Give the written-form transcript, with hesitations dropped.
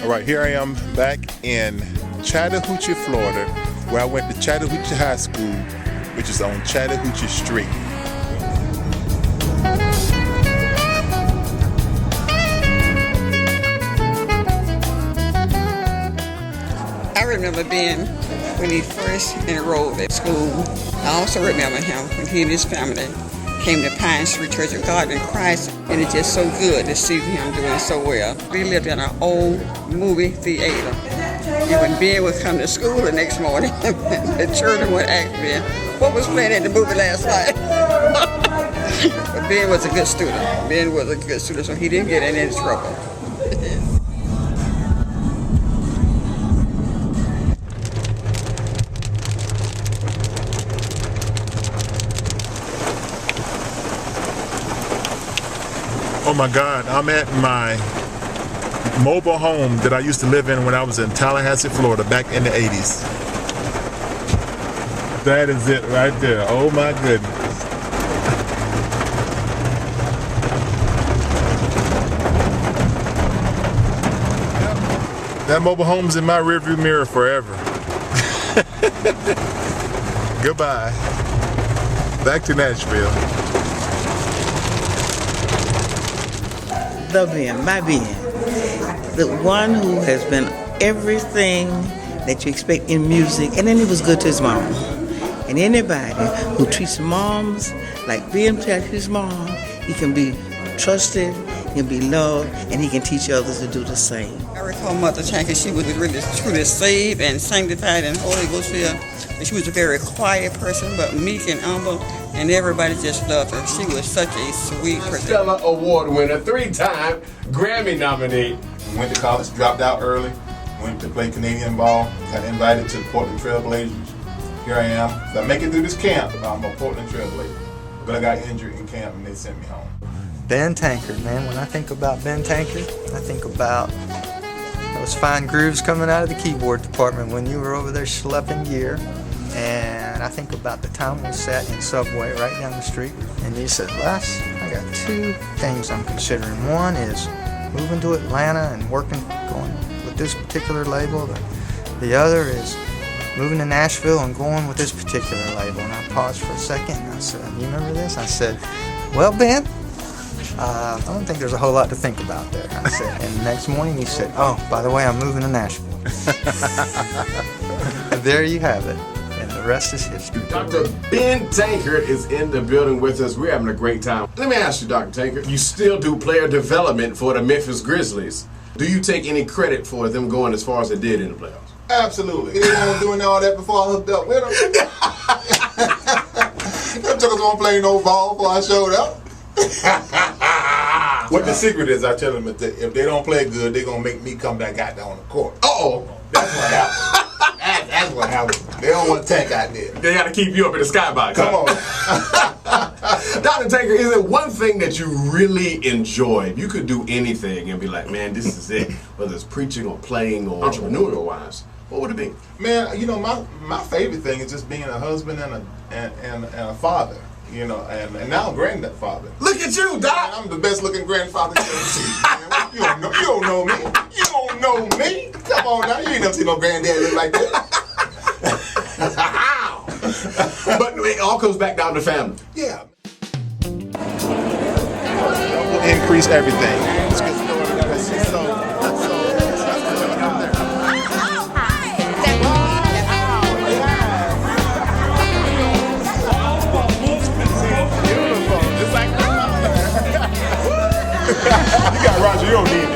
All right, here I am back in Chattahoochee, Florida, where I went to Chattahoochee High School, which is on Chattahoochee Street. I remember Ben when he first enrolled at school. I also remember him when he and his family came to Mainstreet Church of God in Christ, and it's just so good to see him doing so well. We lived in an old movie theater, and when Ben would come to school the next morning, the children would ask Ben, what was playing at the movie last night? But Ben was a good student. Ben was a good student, so he didn't get in any trouble. Oh my God, I'm at my mobile home that I used to live in when I was in Tallahassee, Florida, back in the 80s. That is it right there. Oh my goodness. That mobile home's in my rearview mirror forever. Goodbye. Back to Nashville. The Ben, my Ben, the one who has been everything that you expect in music, and then he was good to his mom. And anybody who treats moms like Ben treats his mom, he can be trusted, he can be loved, and he can teach others to do the same. I recall Mother Tankard, she was really truly saved and sanctified and Holy Ghost filled. And she was a very quiet person, but meek and humble, and everybody just loved her. She was such a sweet person. Stellar Award winner, 3-time Grammy nominee. Went to college, dropped out early, went to play Canadian ball, got invited to the Portland Trail Blazers. Here I am. So I make it through this camp, I'm a Portland Trail Blazer. But I got injured in camp and they sent me home. Ben Tankard, man. When I think about Ben Tankard, I think about those fine grooves coming out of the keyboard department when you were over there schlepping gear. And I think about the time we sat in Subway right down the street and you said, Les, I got 2 things I'm considering. One is moving to Atlanta and going with this particular label. The other is moving to Nashville and going with this particular label. And I paused for a second and I said, you remember this? I said, well, Ben, I don't think there's a whole lot to think about there. I said, and the next morning he said, oh, by the way, I'm moving to Nashville. And there you have it. And the rest is history. Dr. Ben Tankard is in the building with us. We're having a great time. Let me ask you, Dr. Tankard, you still do player development for the Memphis Grizzlies. Do you take any credit for them going as far as they did in the playoffs? Absolutely. They weren't doing all that before I hooked up with them. Them took us on playing no ball before I showed up. What the secret is, I tell them if they don't play good, they're going to make me come back out there on the court. Uh-oh. That's what happened. That's what happened. They don't want to tank out there. They got to keep you up in the skybox. Come on. Dr. Tankard, is it one thing that you really enjoy? If you could do anything and be like, man, this is it, whether it's preaching or playing or entrepreneurial-wise, what would it be? Man, you know, my favorite thing is just being a husband and a father. You know, and now I'm grandfather. Look at you, Doc! I'm the best looking grandfather you ever seen. Man. You don't know me. You don't know me. Come on now, you ain't never seen no granddad look like that. But it all comes back down to family. Yeah. Increase everything. You got Roger, you don't need it.